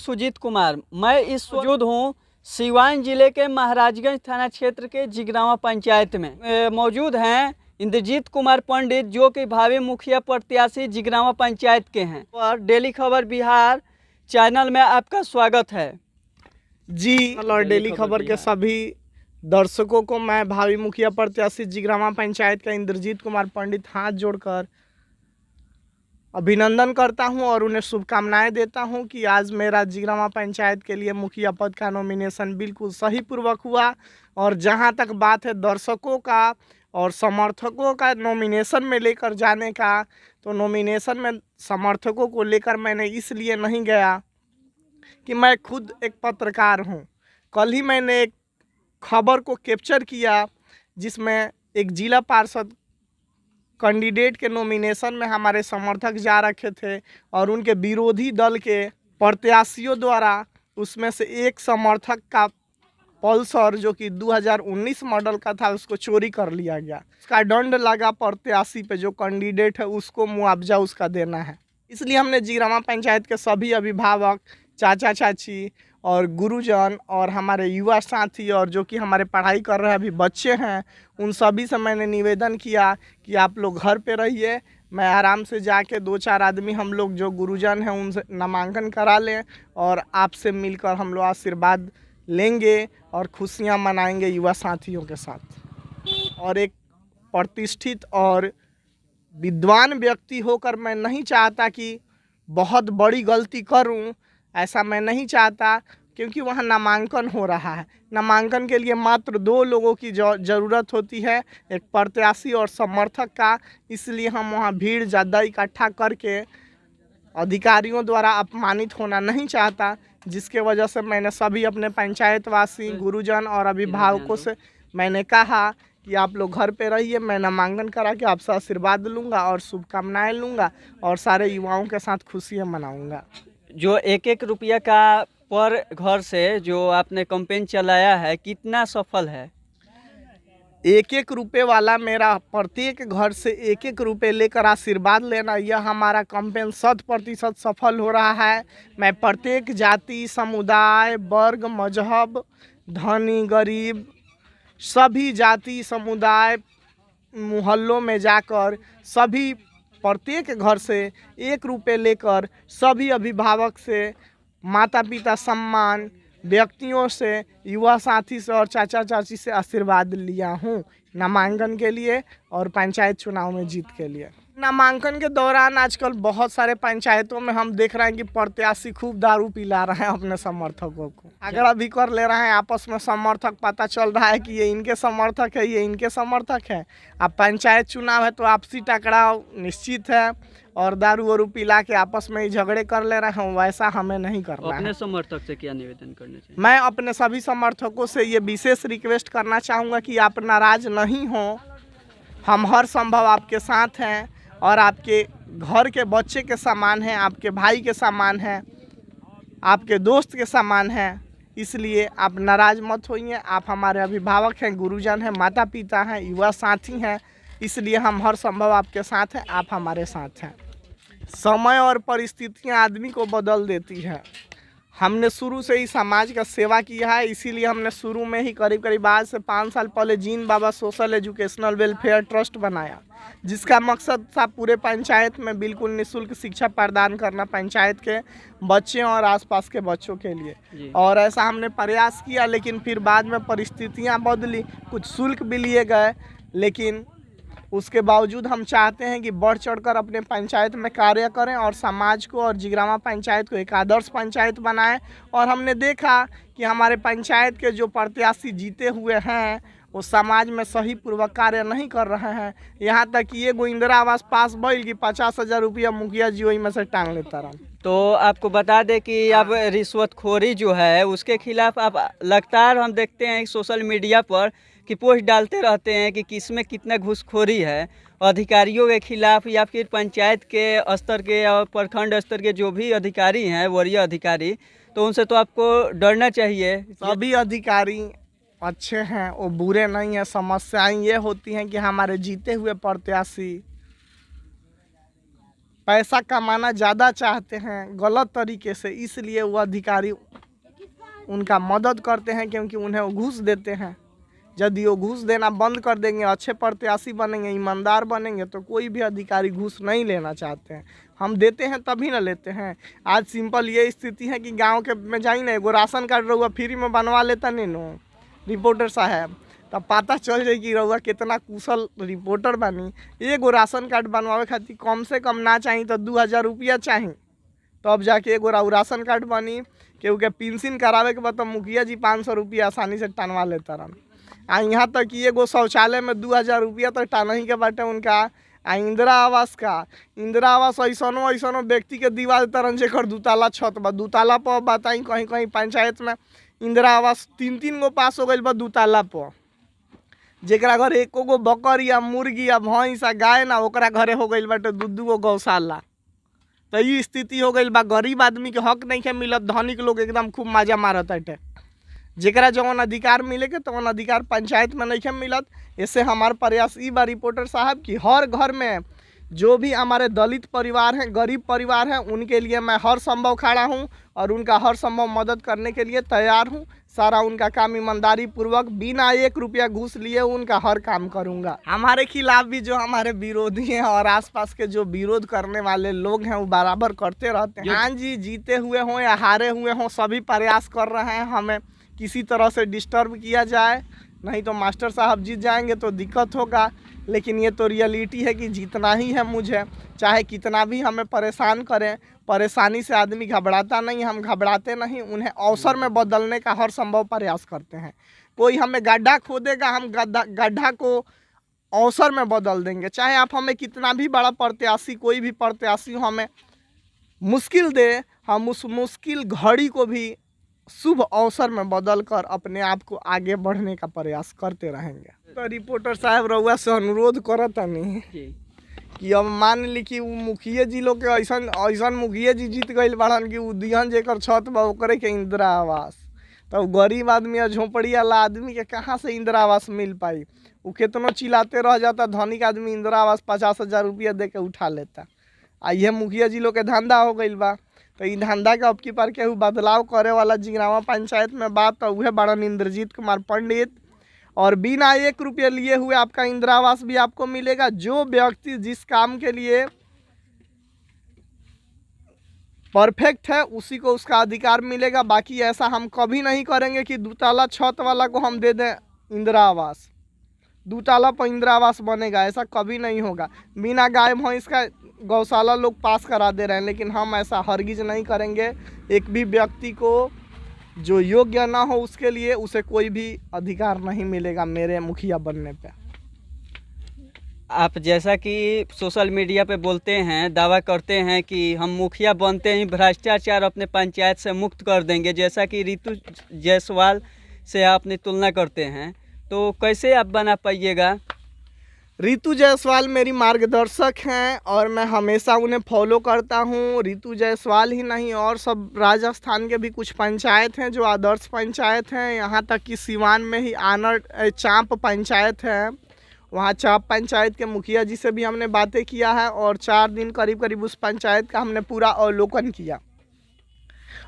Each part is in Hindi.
सुजीत कुमार। मैं इस मौजूद हूँ सिवान जिले के महाराजगंज थाना क्षेत्र के जिगरावा पंचायत में। मौजूद हैं इंद्रजीत कुमार पंडित, जो कि भावी मुखिया प्रत्याशी जिगरावा पंचायत के हैं। और डेली खबर बिहार चैनल में आपका स्वागत है जी। और डेली खबर के सभी दर्शकों को मैं भावी मुखिया प्रत्याशी जिगरावा पंचायत का इंद्रजीत कुमार पंडित हाथ जोड़कर अभिनंदन करता हूं और उन्हें शुभकामनाएं देता हूं कि आज मेरा जिगरावा पंचायत के लिए मुखिया पद का नॉमिनेशन बिल्कुल सही पूर्वक हुआ। और जहां तक बात है दर्शकों का और समर्थकों का नॉमिनेशन में लेकर जाने का, तो नॉमिनेशन में समर्थकों को लेकर मैंने इसलिए नहीं गया कि मैं खुद एक पत्रकार हूं। कल ही मैंने एक खबर को कैप्चर किया जिसमें एक जिला पार्षद कैंडिडेट के नॉमिनेशन में हमारे समर्थक जा रखे थे और उनके विरोधी दल के प्रत्याशियों द्वारा उसमें से एक समर्थक का पल्सर, जो कि 2019 मॉडल का था, उसको चोरी कर लिया गया। उसका दंड लगा प्रत्याशी पे, जो कैंडिडेट है उसको मुआवजा उसका देना है। इसलिए हमने जिगरावा पंचायत के सभी अभिभावक, चाचा चाची और गुरुजन और हमारे युवा साथी और जो कि हमारे पढ़ाई कर रहे अभी बच्चे हैं, उन सभी से मैंने निवेदन किया कि आप लोग घर पे रहिए। मैं आराम से जाके 2-4 आदमी हम लोग जो गुरुजन हैं उनसे नामांकन करा लें और आपसे मिलकर हम लोग आशीर्वाद लेंगे और खुशियां मनाएंगे युवा साथियों के साथ। और एक प्रतिष्ठित और विद्वान व्यक्ति होकर मैं नहीं चाहता कि बहुत बड़ी गलती करूं, ऐसा मैं नहीं चाहता, क्योंकि वहाँ नामांकन हो रहा है। नामांकन के लिए मात्र 2 लोगों की ज़रूरत होती है, एक प्रत्याशी और समर्थक का। इसलिए हम वहाँ भीड़ ज़्यादा इकट्ठा करके अधिकारियों द्वारा अपमानित होना नहीं चाहता, जिसके वजह से मैंने सभी अपने पंचायतवासी, गुरुजन और अभिभावकों से मैंने कहा कि आप लोग घर पे रहिए। मैं नामांकन करा के आपसे आशीर्वाद लूँगा और शुभकामनाएँ लूँगा और सारे युवाओं के साथ खुशियाँ मनाऊँगा। जो 1-1 रुपया का पर घर से जो आपने कैंपेन चलाया है, कितना सफल है? 1-1 रुपये वाला मेरा प्रत्येक घर से 1-1 रुपये लेकर आशीर्वाद लेना, यह हमारा कैंपेन 100% सफल हो रहा है। मैं प्रत्येक जाति, समुदाय, वर्ग, मजहब, धनी गरीब, सभी जाति समुदाय मोहल्लों में जाकर सभी प्रत्येक घर से 1 रुपये लेकर सभी अभिभावक से, माता पिता सम्मान व्यक्तियों से, युवा साथी से और चाचा चाची से आशीर्वाद लिया हूँ नामांकन के लिए और पंचायत चुनाव में जीत के लिए। नामांकन के दौरान आजकल बहुत सारे पंचायतों में हम देख रहे हैं कि प्रत्याशी खूब दारू पिला रहे हैं अपने समर्थकों को, झगड़ा भी कर ले रहे हैं आपस में। समर्थक पता चल रहा है कि ये इनके समर्थक है, ये इनके समर्थक है। अब पंचायत चुनाव है तो आपसी टकराव निश्चित है और दारू वारू पिला के आपस में ही झगड़े कर ले रहे हैं, वैसा हमें नहीं करना है। अपने समर्थक से क्या निवेदन करना चाहिए? मैं अपने सभी समर्थकों से ये विशेष रिक्वेस्ट करना चाहूँगा कि आप नाराज नहीं हो। हम हर संभव आपके साथ हैं और आपके घर के बच्चे के समान हैं, आपके भाई के समान हैं, आपके दोस्त के समान हैं। इसलिए आप नाराज मत होइए। आप हमारे अभिभावक हैं, गुरुजन हैं, माता पिता हैं, युवा साथी हैं, इसलिए हम हर संभव आपके साथ हैं, आप हमारे साथ हैं। समय और परिस्थितियां आदमी को बदल देती है। हमने शुरू से ही समाज का सेवा किया है, इसीलिए हमने शुरू में ही करीब आज से 5 साल पहले जीन बाबा सोशल एजुकेशनल वेलफेयर ट्रस्ट बनाया, जिसका मकसद था पूरे पंचायत में बिल्कुल निःशुल्क शिक्षा प्रदान करना पंचायत के बच्चे और आसपास के बच्चों के लिए। और ऐसा हमने प्रयास किया, लेकिन फिर बाद में परिस्थितियां बदली, कुछ शुल्क भी लिए गए, लेकिन उसके बावजूद हम चाहते हैं कि बढ़ चढ़कर अपने पंचायत में कार्य करें और समाज को और जिगरावा पंचायत को एक आदर्श पंचायत बनाएं। और हमने देखा कि हमारे पंचायत के जो प्रत्याशी जीते हुए हैं वो समाज में सही पूर्वक कार्य नहीं कर रहे हैं। यहाँ तक कि ये इंदिरा आवास पास भइल कि 50,000 रुपया मुखिया जी वही में से टांग लेता रहा। तो आपको बता दें कि अब रिश्वतखोरी जो है उसके खिलाफ आप लगातार हम देखते हैं सोशल मीडिया पर कि पोस्ट डालते रहते हैं कि किसमें कितना घूसखोरी है अधिकारियों के खिलाफ, या फिर पंचायत के स्तर के और प्रखंड स्तर के जो भी अधिकारी हैं, वरीय अधिकारी, तो उनसे तो आपको डरना चाहिए। सभी अधिकारी अच्छे हैं, वो बुरे नहीं हैं। समस्याएं ये होती हैं कि हमारे जीते हुए प्रत्याशी पैसा कमाना ज़्यादा चाहते हैं गलत तरीके से, इसलिए वो अधिकारी उनका मदद करते हैं क्योंकि उन्हें वो घूस देते हैं। यदि वो घूस देना बंद कर देंगे, अच्छे प्रत्याशी बनेंगे, ईमानदार बनेंगे, तो कोई भी अधिकारी घूस नहीं लेना चाहते हैं। हम देते हैं तभी ना लेते हैं। आज सिंपल ये स्थिति है कि गांव के में जाई ना एगो राशन कार्ड रहुआ फ्री में बनवा लेता नहीं नो रिपोर्टर साहब, तब पता चल जाए कि रहुआ कितना कुशल रिपोर्टर बनी। एगो राशन कार्ड बनवावे खातिर कम से कम ना चाहिए तो 2000 रुपया चाहिए, तब जाके एगो राशन कार्ड बनी। केहू के पेंशन करावे के बाद मुखिया जी 500 रुपया आसानी से टनवा लेता रहन। आ यहाँ तक कि एगो शौचालय में 2000 रुपया तक टानही के बाटे उनका। आ इंदिरा आवास ऐसनो व्यक्ति के दिवा देता रहन जेकर 2 ताला छत बा। 2 ताला पर बताई कहीं कहीं पंचायत में इंदिरा आवास 3-3 गो पास हो गई बा 2 ताला पर। जेकरा घर एको गो बकरी या मुर्गी या भैंस या गाय ना, ओकरा घरे हो गई बाटे 2-2 गो गौशाला। तो ये स्थिति हो गई बा। गरीब आदमी के हक नहीं के मिलत, धनिक लोग एकदम खूब मजा मारत है। जेकरा जवन अधिकार मिले के तवन अधिकार पंचायत में नहीं के मिलत। इससे हमार प्रयास ई बा रिपोर्टर साहब कि हर घर में जो भी हमारे दलित परिवार हैं, गरीब परिवार हैं, उनके लिए मैं हर संभव खड़ा हूं और उनका हर संभव मदद करने के लिए तैयार हूं। सारा उनका काम ईमानदारी पूर्वक बिना 1 रुपया घूस लिए उनका हर काम करूंगा। हमारे खिलाफ भी जो हमारे विरोधी हैं और आसपास के जो विरोध करने वाले लोग हैं वो बराबर करते रहते हैं। हाँ जी, जीते हुए हों या हारे हुए हों, सभी प्रयास कर रहे हैं हमें किसी तरह से डिस्टर्ब किया जाए, नहीं तो मास्टर साहब जीत जाएंगे तो दिक्कत होगा। लेकिन ये तो रियलिटी है कि जीतना ही है मुझे, चाहे कितना भी हमें परेशान करें। परेशानी से आदमी घबराता नहीं, हम घबराते नहीं, उन्हें अवसर में बदलने का हर संभव प्रयास करते हैं। कोई हमें गड्ढा खोदेगा, हम गड्ढा को अवसर में बदल देंगे। चाहे आप हमें कितना भी बड़ा प्रत्याशी, कोई भी प्रत्याशी हमें मुश्किल दे, हम उस मुश्किल घड़ी को भी शुभ अवसर में बदल कर अपने आप को आगे बढ़ने का प्रयास करते रहेंगे। तो रिपोर्टर साहब रउआ से अनुरोध करता नहीं कि अब मान ली कि मुखिया जी लोग के ऐसा मुखिया जी जीत गई बाड़न कि दिहन जेकर छत बा ओकरे के इंदिरा आवास। तो गरीब आदमी या झोपड़ी वाला आदमी के कहाँ से इंदिरा आवास मिल पाई? वो कितनों चिल्लाते रह जाता, धनिक आदमी इंदिरा आवास 50,000 रुपया दे के उठा लेता। आ ये मुखिया जी लोग के धंधा हो गई बा। तो इ धंधा के अब की पर केहू बदलाव करे वाला जिगरावा पंचायत में बात तो उहे बड़न इंद्रजीत कुमार पंडित। और बिना 1 रुपये लिए हुए आपका इंदिरा आवास भी आपको मिलेगा। जो व्यक्ति जिस काम के लिए परफेक्ट है उसी को उसका अधिकार मिलेगा। बाकी ऐसा हम कभी नहीं करेंगे कि 2 ताला छत वाला को हम दे दें इंदिरा आवास, 2 ताला पर इंदिरा आवास बनेगा, ऐसा कभी नहीं होगा। बिना गाय भैंस का गौशाला लोग पास करा दे रहे हैं, लेकिन हम ऐसा हरगिज नहीं करेंगे। एक भी व्यक्ति को जो योग्य ना हो उसके लिए उसे कोई भी अधिकार नहीं मिलेगा मेरे मुखिया बनने पे। आप जैसा कि सोशल मीडिया पे बोलते हैं, दावा करते हैं कि हम मुखिया बनते ही भ्रष्टाचार अपने पंचायत से मुक्त कर देंगे, जैसा कि रितु जायसवाल से आपने तुलना करते हैं, तो कैसे आप बना पाइएगा? रितु जायसवाल मेरी मार्गदर्शक हैं और मैं हमेशा उन्हें फॉलो करता हूं। रितु जायसवाल ही नहीं और सब राजस्थान के भी कुछ पंचायत हैं जो आदर्श पंचायत हैं। यहाँ तक कि सिवान में ही चांप पंचायत है, वहाँ चांप पंचायत के मुखिया जी से भी हमने बातें किया है और 4 दिन करीब उस पंचायत का हमने पूरा अवलोकन किया।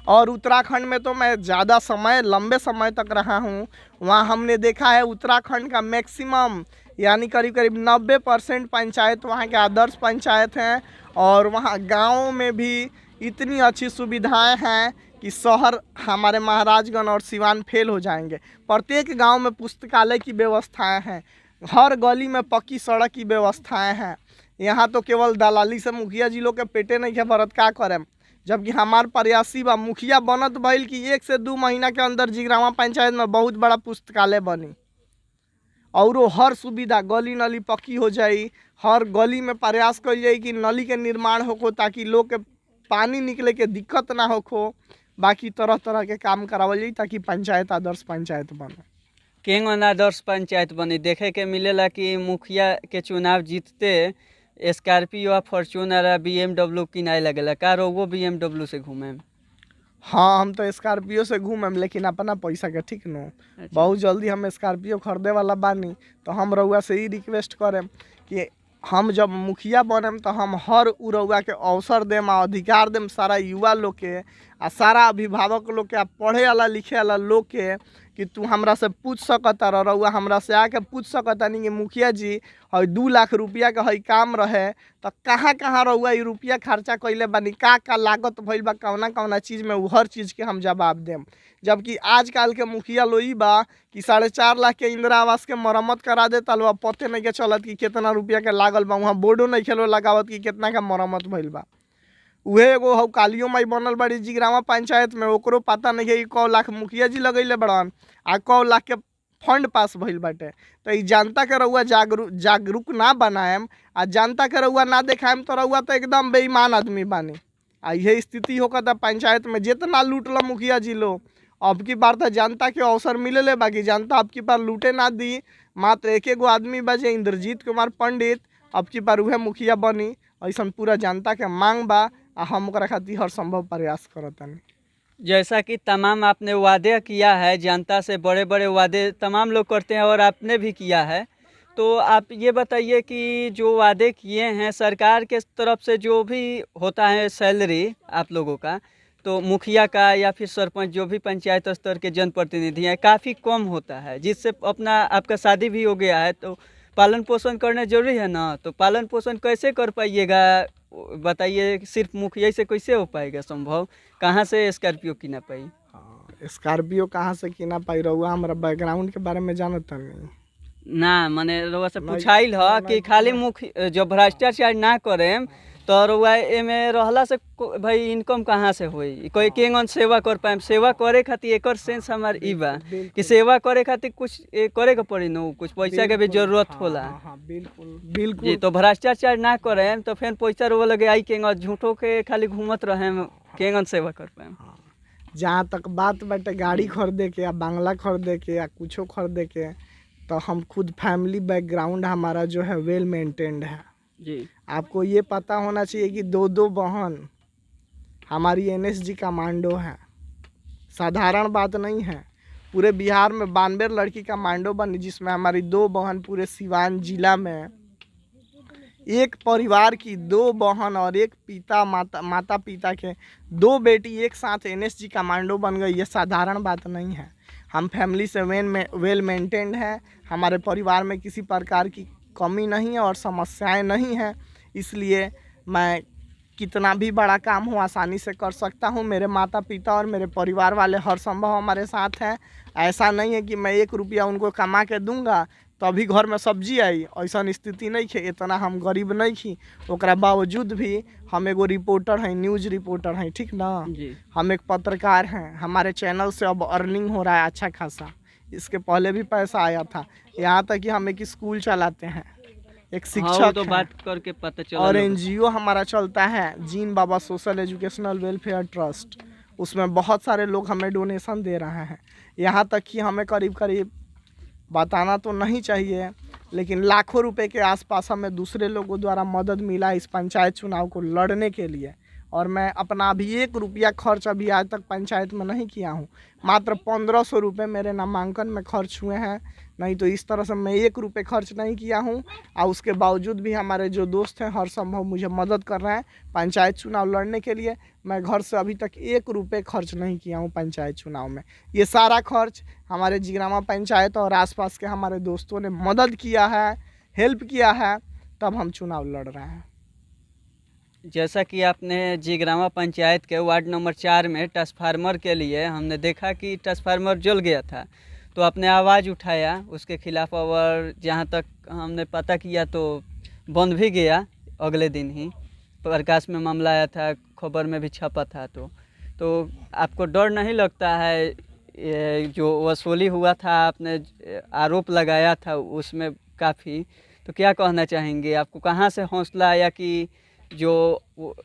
और उत्तराखंड में तो मैं ज़्यादा समय, लंबे समय तक रहा हूँ। वहाँ हमने देखा है उत्तराखंड का मैक्सिमम यानी करीब 90% पंचायत वहाँ के आदर्श पंचायत हैं। और वहाँ गाँव में भी इतनी अच्छी सुविधाएं हैं कि शहर हमारे महाराजगंज और सिवान फेल हो जाएंगे। प्रत्येक गांव में पुस्तकालय की व्यवस्थाएं हैं, हर गली में पक्की सड़क की व्यवस्थाएं हैं। यहाँ तो केवल दलाली से मुखिया जी लोग के पेटे नहीं के भरत का करें, जबकि हमार प्रयासी बा मुखिया बनत भइल कि 1 से 2 महीना के अंदर जिगरावा पंचायत में बहुत बड़ा पुस्तकालय बनी और हर सुविधा गली नली पक्की हो जाई। हर गली में प्रयास कल जाए कि नली के निर्माण हो ताकि लोग के पानी निकले के दिक्कत ना हो। बाकी तरह तरह के काम करावल जाए ताकि पंचायत आदर्श पंचायत बने। केंगन आदर्श पंचायत बनी देखे के मिलेला कि मुखिया के चुनाव जीतते स्कॉर्पियो, फॉर्च्यूनर, BMW किनाए लगेला का वो BMW से घूमे? हाँ, हम तो स्कॉर्पियो से घूमें लेकिन अपना पैसा के ठीक नो। बहुत जल्दी हम स्कॉर्पियो खरीदे वाला बानी। तो हम रउआ से ही रिक्वेस्ट करें कि हम जब मुखिया बनम तो हम हर उ रउआ के अवसर देम आ अधिकार देम सारा युवा लोग के आ सारा अभिभावक लोग के आ पढ़े वाला लिखे वाला लोग के कि तू हमरा से पूछ सकता रउआ हमरा से आके पूछ सकता नहीं कि मुखिया जी हई 2 लाख रुपया के हई काम रहे तो कहाँ कहाँ रउआ ई रुपया खर्चा कइले बानी का लागत भइल बा कौना कौना चीज़ में उ हर चीज़ के हम जवाब देम। जबकि आजकल के मुखिया लोग ई बा कि 4.5 लाख के इंदिरा आवास के मरम्मत करा देता लो, पते नहीं के चलत कि कितना रुपया के लागल बा, वहाँ बोर्डो नहीं खेलो लगावत कि कितना का मरम्मत भइल बा। उहे एगो हौ कालियो माई बनल बड़ी जिगरावा पंचायत में, ओकरो पता नहीं है कि क लाख मुखिया जी लगैले बड़न आ क लाख के फंड पास भइल बाटे। तो ई जनता के रउआ जागरूक ना बनाएम आ जनता के रउआ ना देखाएम तो रउआ तो एकदम बेईमान आदमी बानी। आ यही स्थिति होकर पंचायत में जितना लूटल मुखिया जी लोग, अब की बार तो जनता के अवसर मिले बाकी जनता अब की बार लूटे ना दी। मात्र एक आदमी बजे इंद्रजीत कुमार पंडित अब की बार उहे मुखिया बनी, ऐसा पूरा जनता के मांग बा आ हम ओकरा खातिर हर संभव प्रयास करतानी। जैसा कि तमाम आपने वादे किया है, जनता से बड़े बड़े वादे तमाम लोग करते हैं और आपने भी किया है, तो आप ये बताइए कि जो वादे किए हैं सरकार के तरफ से जो भी होता है सैलरी आप लोगों का, तो मुखिया का या फिर सरपंच जो भी पंचायत स्तर के जनप्रतिनिधि हैं काफ़ी कम होता है, जिससे अपना आपका शादी भी हो गया है तो पालन पोषण करना जरूरी है ना। तो पालन पोषण कैसे कर पाइएगा बताइए, सिर्फ मुखिया से कैसे हो पाएगा संभव? कहाँ से स्कॉर्पियो किना पाई? हाँ, स्कॉर्पियो कहाँ से किना पाई रहुआ हमारा बैकग्राउंड के बारे में जानता नहीं ना, मैंने रउआ से पूछाइल ह कि खाली मुखिया जो भ्रष्टाचार ना करें तो रउआ एमे रहला से भाई इनकम कहाँ से होई, कोई केंगन सेवा कर पाएम? सेवा करे खातिर एकर सेंस हमार ई बा कि सेवा करे खातिर कुछ करे के पड़ी न, कुछ पैसा के भी जरूरत होला। हाँ, बिल्कुल बिल्कुल जी, तो भ्रष्टाचार ना करें तो फिर पैसा रउआ लगे आई केंगन झूठो के खाली घूमत रहें, केंगन सेवा कर पाएम? जहाँ तक बात बाटे गाड़ी खरीदे के या बंगला खरीदे के या कुछो खरीदे के, तो हम खुद फैमिली बैकग्राउंड हमारा जो है वेल मेंटेन्ड है जी। आपको ये पता होना चाहिए कि 2 बहन हमारी NSG कमांडो है, साधारण बात नहीं है। पूरे बिहार में 92 लड़की कमांडो बनी, जिसमें हमारी 2 बहन पूरे सिवान जिला में, एक परिवार की 2 बहन और एक माता पिता के 2 बेटी एक साथ NSG कमांडो बन गई। ये साधारण बात नहीं है। हम फैमिली से वेल मेंटेन्ड है, हमारे परिवार में किसी प्रकार की कमी नहीं है और समस्याएं नहीं हैं, इसलिए मैं कितना भी बड़ा काम हो आसानी से कर सकता हूं। मेरे माता पिता और मेरे परिवार वाले हर संभव हमारे साथ हैं। ऐसा नहीं है कि मैं 1 रुपया उनको कमा के दूंगा तभी घर में सब्जी आई, ऐसा स्थिति नहीं है। इतना हम गरीब नहीं थी, ओकरा बावजूद भी हम एगो रिपोर्टर हैं, न्यूज़ रिपोर्टर हैं, ठीक ना जी। हम एक पत्रकार हैं। हमारे चैनल से अब अर्निंग हो रहा है अच्छा खासा, इसके पहले भी पैसा आया था। यहाँ तक कि हम एक स्कूल चलाते हैं, एक शिक्षक तो हैं, बात करके पता चला। और NGO हमारा चलता है जीन बाबा सोशल एजुकेशनल वेलफेयर ट्रस्ट, उसमें बहुत सारे लोग हमें डोनेशन दे रहे हैं। यहाँ तक कि हमें करीब करीब बताना तो नहीं चाहिए, लेकिन लाखों रुपए के आसपास हमें दूसरे लोगों द्वारा मदद मिला इस पंचायत चुनाव को लड़ने के लिए। और मैं अपना भी 1 रुपया खर्च अभी आज तक पंचायत में नहीं किया हूँ। मात्र 1500 रुपये मेरे नामांकन में खर्च हुए हैं, नहीं तो इस तरह से मैं 1 रुपये खर्च नहीं किया हूँ। और उसके बावजूद भी हमारे जो दोस्त हैं हर संभव मुझे मदद कर रहे हैं पंचायत चुनाव लड़ने के लिए। मैं घर से अभी तक 1 रुपये खर्च नहीं किया हूँ पंचायत चुनाव में। ये सारा खर्च हमारे जिगरामा पंचायत और आसपास के हमारे दोस्तों ने मदद किया है, हेल्प किया है, तब हम चुनाव लड़ रहे हैं। जैसा कि आपने जिगरामा पंचायत के वार्ड नंबर 4 में ट्रांसफार्मर के लिए हमने देखा कि ट्रांसफार्मर जल गया था, तो आपने आवाज़ उठाया उसके खिलाफ, और जहाँ तक हमने पता किया तो बंद भी गया अगले दिन ही। प्रकाश में मामला आया था, खबर में भी छपा था। तो आपको डर नहीं लगता है? ये जो वसूली हुआ था, आपने आरोप लगाया था उसमें काफ़ी, तो क्या कहना चाहेंगे? आपको कहाँ से हौसला आया कि जो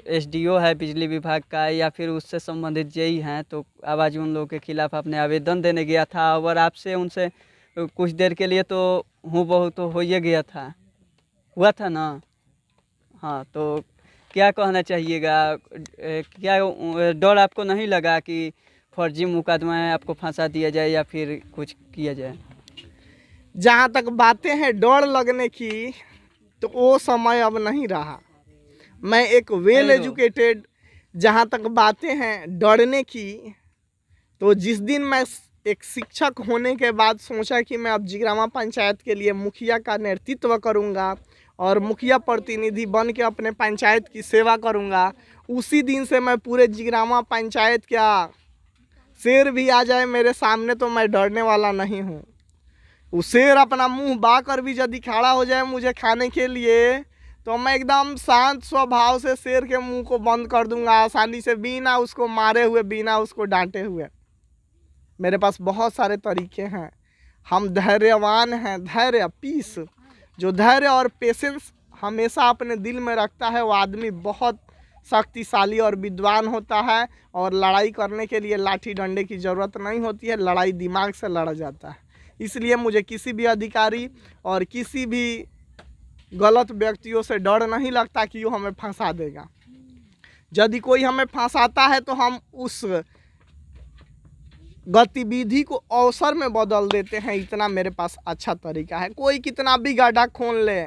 SDO है बिजली विभाग का या फिर उससे संबंधित JE हैं, तो आवाज़ उन लोगों के खिलाफ आपने आवेदन देने गया था, और आपसे उनसे कुछ देर के लिए तो हूँ तो हो ही गया था, हुआ था ना? हाँ, तो क्या कहना चाहिएगा? क्या डर आपको नहीं लगा कि फर्जी मुकदमा है, आपको फंसा दिया जाए या फिर कुछ किया जाए? जहाँ तक बातें हैं डर लगने की, तो वो समय अब नहीं रहा। मैं एक वेल एजुकेटेड, जहाँ तक बातें हैं डरने की, तो जिस दिन मैं एक शिक्षक होने के बाद सोचा कि मैं अब जिग्रामा पंचायत के लिए मुखिया का नेतृत्व करूंगा और मुखिया प्रतिनिधि बन के अपने पंचायत की सेवा करूंगा, उसी दिन से मैं पूरे जिग्रामा पंचायत क्या शेर भी आ जाए मेरे सामने तो मैं डरने वाला नहीं हूँ। वो शेर अपना मुंह बाकर भी यदि खड़ा हो जाए मुझे खाने के लिए, तो मैं एकदम शांत स्वभाव से शेर के मुंह को बंद कर दूंगा आसानी से, बिना उसको मारे हुए, बिना उसको डांटे हुए। मेरे पास बहुत सारे तरीके हैं। हम धैर्यवान हैं। धैर्य, पीस, जो धैर्य और पेशेंस हमेशा अपने दिल में रखता है वो आदमी बहुत शक्तिशाली और विद्वान होता है। और लड़ाई करने के लिए लाठी डंडे की ज़रूरत नहीं होती है, लड़ाई दिमाग से लड़ा जाता है। इसलिए मुझे किसी भी अधिकारी और किसी भी गलत व्यक्तियों से डर नहीं लगता कि वो हमें फंसा देगा। यदि कोई हमें फंसाता है तो हम उस गतिविधि को अवसर में बदल देते हैं। इतना मेरे पास अच्छा तरीका है। कोई कितना भी गड्ढा खोल ले,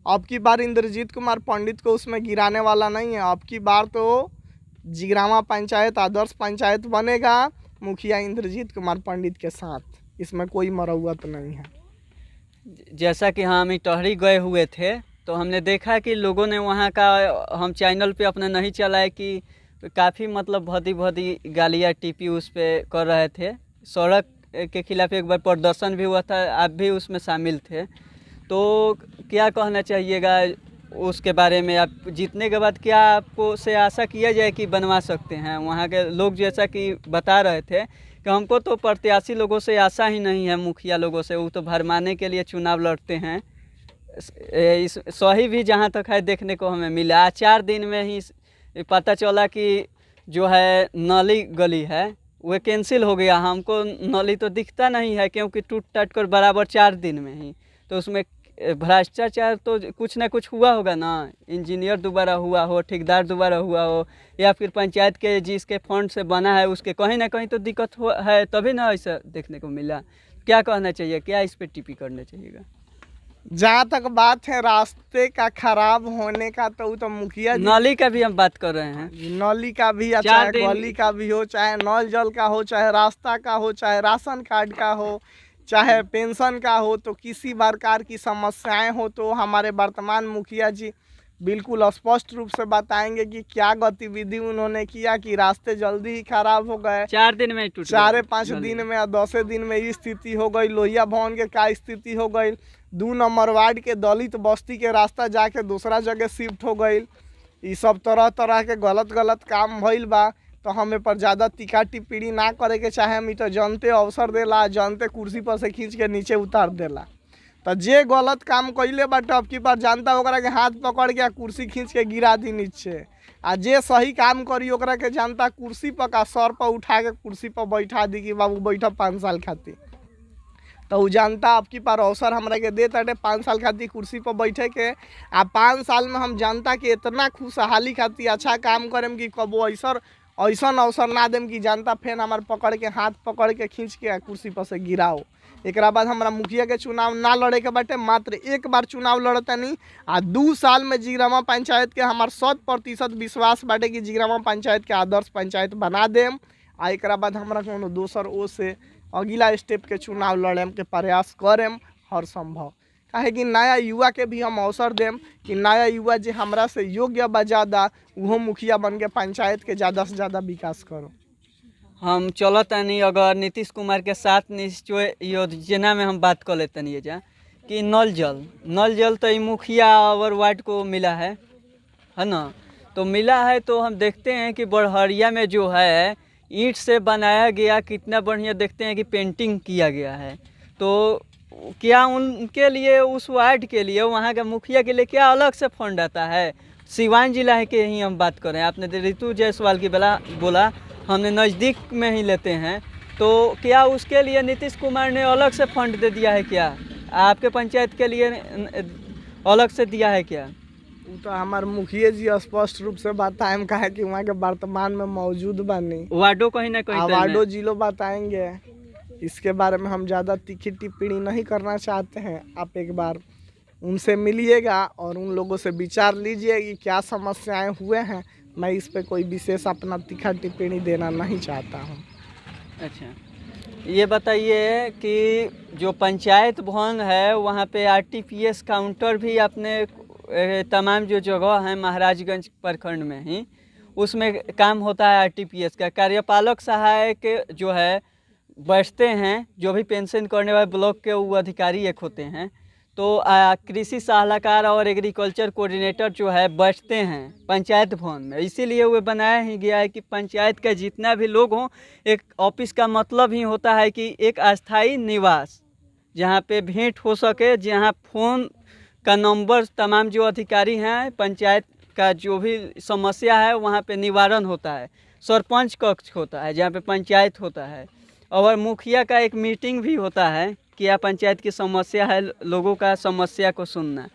अब की बार इंद्रजीत कुमार पंडित को उसमें गिराने वाला नहीं है। अब की बार तो जिग्रामा पंचायत आदर्श पंचायत बनेगा मुखिया इंद्रजीत कुमार पंडित के साथ, इसमें कोई मरौवत नहीं है। जैसा कि हम इटहरी गए हुए थे तो हमने देखा कि लोगों ने वहाँ का, हम चैनल पे अपने नहीं चलाए कि काफ़ी मतलब भदी भदी गालियाँ टीपी उस पर कर रहे थे। सड़क के खिलाफ एक बार प्रदर्शन भी हुआ था, आप भी उसमें शामिल थे। तो क्या कहना चाहिएगा उसके बारे में? आप जीतने के बाद क्या आपको से आशा किया जाए कि बनवा सकते हैं? वहाँ के लोग जैसा कि बता रहे थे कि हमको तो प्रत्याशी लोगों से आशा ही नहीं है, मुखिया लोगों से, वो तो भरमाने के लिए चुनाव लड़ते हैं। इस सही भी जहाँ तक है देखने को हमें मिला। 4 दिन में ही पता चला कि जो है नाली गली है वो कैंसिल हो गया। हमको नाली तो दिखता नहीं है क्योंकि टूट टाट कर बराबर 4 दिन में ही। तो उसमें भ्रष्टाचार तो कुछ ना कुछ हुआ होगा ना। इंजीनियर दोबारा हुआ हो, ठेकेदार दोबारा हुआ हो, या फिर पंचायत के जिसके फंड से बना है उसके कहीं ना कहीं तो दिक्कत हो है, तभी ना ऐसा देखने को मिला। क्या कहना चाहिए, क्या इस पर टिप्पणी करना चाहिएगा? जहाँ तक बात है रास्ते का खराब होने का, तो मुखिया नाली का भी हम बात कर रहे हैं। नाली का भी, चाहे गली का भी हो, चाहे नल जल का हो, चाहे रास्ता का हो, चाहे राशन कार्ड का हो, चाहे पेंशन का हो, तो किसी प्रकार की समस्याएं हो तो हमारे वर्तमान मुखिया जी बिल्कुल स्पष्ट रूप से बताएंगे कि क्या गतिविधि उन्होंने किया कि रास्ते जल्दी ही खराब हो गए। 4 दिन में टूट, 4-5 दिन में या 10 दिन में ये स्थिति हो गई। लोहिया भवन के क्या स्थिति हो गई। 2 नंबर वार्ड के दलित बस्ती के रास्ता जाके दूसरा जगह शिफ्ट हो गई। ये सब तरह तरह के गलत काम भइल बा। तो हमें पर ज़्यादा तीखा टिप्पणी ना करे के चाहे। हम तो जनते अवसर देला, जनते कुर्सी पर से खींच के नीचे उतार देला। तो जे गलत काम कैले बाटे अब की बार जानता ओकरा के हाथ पकड़ के कुर्सी खींच के गिरा दी नीचे। आ जे सही काम करी ओकरा के जानता कुर्सी पर का सर पर उठा के कुर्सी पर बैठा दी कि बाबू बैठा 5 साल खातिर। तो वो जानता अब की बार अवसर हमरा के दे ताटे 5 साल खातिर कुर्सी पर बैठे के। आ 5 साल में हम जानता कि इतना खुशहाली खातिर अच्छा काम करें कि कबो ऐसा अवसर ना देम कि जानता फिर हमारे पकड़ के हाथ पकड़ के खींच के कुर्सी पर से गिराओ। एक बाद हमारा मुखिया के चुनाव ना लड़े के बाटे, मात्र 1 बार चुनाव लड़ता नहीं। आ 2 साल में जिग्रामा पंचायत के हमार 100% विश्वास बाटे कि जिग्रामा पंचायत के आदर्श पंचायत बना देम। आ एक बाद हमारा कोनो दोसर ओ से अगला स्टेप के चुनाव लड़े के प्रयास करें हर संभव। काहे कि नया युवा के भी हम अवसर देम कि नया युवा जो हमरा से योग्य बा ज़्यादा वो मुखिया बन के पंचायत के ज़्यादा से ज़्यादा विकास करो। हम चलतनी अगर नीतीश कुमार के साथ निश्चय योजना में हम बात कर लेते जा कि नल जल तो ये मुखिया और वार्ड को मिला है ना। तो मिला है तो हम देखते हैं कि बड़हरिया में जो है ईंट से बनाया गया कितना बढ़िया देखते हैं कि पेंटिंग किया गया है। तो क्या उनके लिए, उस वार्ड के लिए, वहाँ के मुखिया के लिए क्या अलग से फंड आता है? सिवान जिला के ही हम बात करें, आपने ऋतु जायसवाल की बोला हमने नज़दीक में ही लेते हैं। तो क्या उसके लिए नीतीश कुमार ने अलग से फंड दे दिया है क्या? आपके पंचायत के लिए अलग से दिया है क्या? वो तो हमारे मुखिया जी स्पष्ट रूप से बताएं कहा कि वहाँ के वर्तमान में मौजूद बनी। वार्डो कहीं ना कहीं वार्डो जिलो बताएंगे। इसके बारे में हम ज़्यादा तीखी टिप्पणी नहीं करना चाहते हैं। आप एक बार उनसे मिलिएगा और उन लोगों से विचार लीजिए कि क्या समस्याएं हुए हैं। मैं इस पे कोई विशेष अपना तीखा टिप्पणी देना नहीं चाहता हूँ। अच्छा, ये बताइए कि जो पंचायत भवन है वहाँ पे आरटीपीएस काउंटर भी अपने तमाम जो जगह हैं महाराजगंज प्रखंड में ही उसमें काम होता है। आरटीपीएस का कार्यपालक सहायक जो है बैठते हैं, जो भी पेंशन करने वाले ब्लॉक के वो अधिकारी एक होते हैं, तो कृषि सलाहकार और एग्रीकल्चर कोऑर्डिनेटर जो है बैठते हैं पंचायत भवन में। इसीलिए वो बनाया ही गया है कि पंचायत का जितना भी लोग हों, एक ऑफिस का मतलब ही होता है कि एक अस्थाई निवास जहाँ पे भेंट हो सके, जहाँ फ़ोन का नंबर तमाम जो अधिकारी हैं पंचायत का जो भी समस्या है वहाँ पे निवारण होता है। सरपंच कक्ष होता है जहाँ पे पंचायत होता है, और मुखिया का एक मीटिंग भी होता है कि यह पंचायत की समस्या है, लोगों का समस्या को सुनना।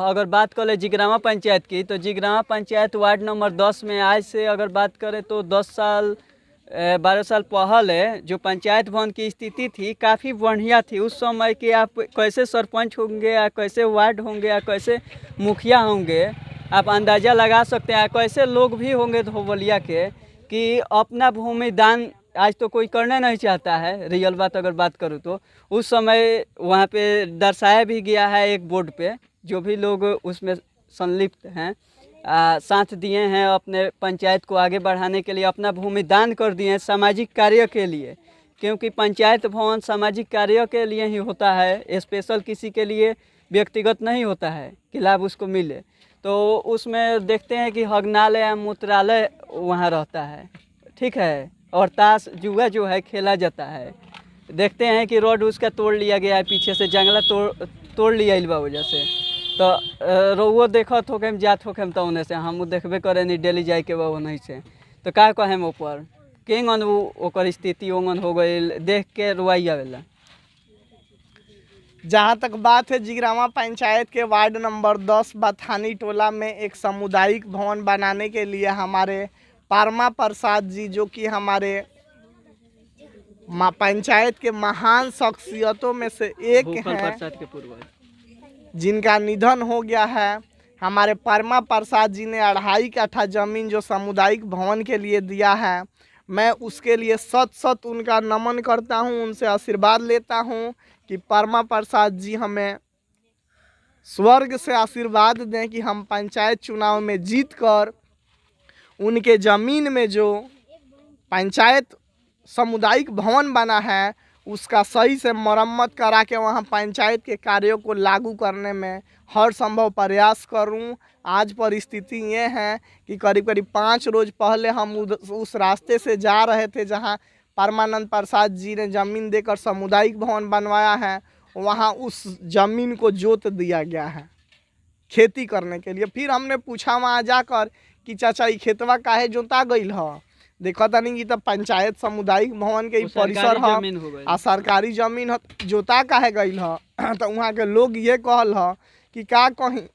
अगर बात करें जिगरामा पंचायत की, तो जिगरामा पंचायत वार्ड नंबर 10 में आज से अगर बात करें तो 12 साल पहले जो पंचायत भवन की स्थिति थी काफ़ी बढ़िया थी। उस समय कि आप कैसे सरपंच होंगे या कैसे वार्ड होंगे या कैसे मुखिया होंगे, आप अंदाज़ा लगा सकते हैं। कैसे लोग भी होंगे धोबलिया के कि अपना भूमि दान आज तो कोई करना नहीं चाहता है। रियल बात अगर बात करूँ तो उस समय वहाँ पे दर्शाया भी गया है एक बोर्ड पे, जो भी लोग उसमें संलिप्त हैं साथ दिए हैं अपने पंचायत को आगे बढ़ाने के लिए, अपना भूमि दान कर दिए हैं सामाजिक कार्य के लिए, क्योंकि पंचायत भवन सामाजिक कार्य के लिए ही होता है, स्पेशल किसी के लिए व्यक्तिगत नहीं होता है कि लाभ उसको मिले। तो उसमें देखते हैं कि हगनालय या मूत्रालय वहाँ रहता है, ठीक है, और ताश जुआ जो है खेला जाता है। देखते हैं कि रोड उसका तोड़ लिया गया है, पीछे से जंगला तोड़ लिया इस वजह से। तो रोवो देखत हो हम जात हो हम तो उन्हें से हम देखबे करे नहीं डेली जाए के वो नहीं से, तो का कहें ऊपर केंगन ओकर स्थिति ओंगन हो गई देख के रुआई आवेला। जहाँ तक बात है जिगरामा पंचायत के वार्ड नंबर 10 बथानी टोला में एक सामुदायिक भवन बनाने के लिए हमारे परमा प्रसाद जी, जो कि हमारे पंचायत के महान शख्सियतों में से एक हैं, जिनका निधन हो गया है, हमारे परमा प्रसाद जी ने 2.5 कट्ठा ज़मीन जो सामुदायिक भवन के लिए दिया है। मैं उसके लिए सत उनका नमन करता हूं, उनसे आशीर्वाद लेता हूं कि परमा प्रसाद जी हमें स्वर्ग से आशीर्वाद दें कि हम पंचायत चुनाव में जीतकर उनके ज़मीन में जो पंचायत सामुदायिक भवन बना है उसका सही से मरम्मत करा के वहाँ पंचायत के कार्यों को लागू करने में हर संभव प्रयास करूं। आज परिस्थिति ये है कि करीब 5 रोज पहले हम उस रास्ते से जा रहे थे जहां परमानंद प्रसाद जी ने ज़मीन देकर सामुदायिक भवन बनवाया है। वहां उस ज़मीन को जोत दिया गया है खेती करने के लिए। फिर हमने पूछा वहाँ जाकर कि चाचा ये खेतवा काहे जोता गईल है, देखा था नहीं कि तब पंचायत सामुदायिक भवन के परिसर है आ सरकारी जमीन है, जोता काहे गईल है। तो वहाँ के लोग ये कहल है कि का कहीं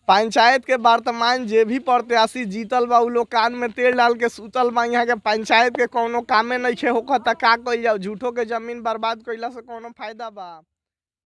पंचायत के वर्तमान जे भी प्रत्याशी जीतल बा उ लोग कान में तेल डाल के सुतल बा, यहाँ के पंचायत के कोनो कामे नहीं होकर का कइल जाओ, झूठो के जमीन बर्बाद कइला से कोनो फायदा बा।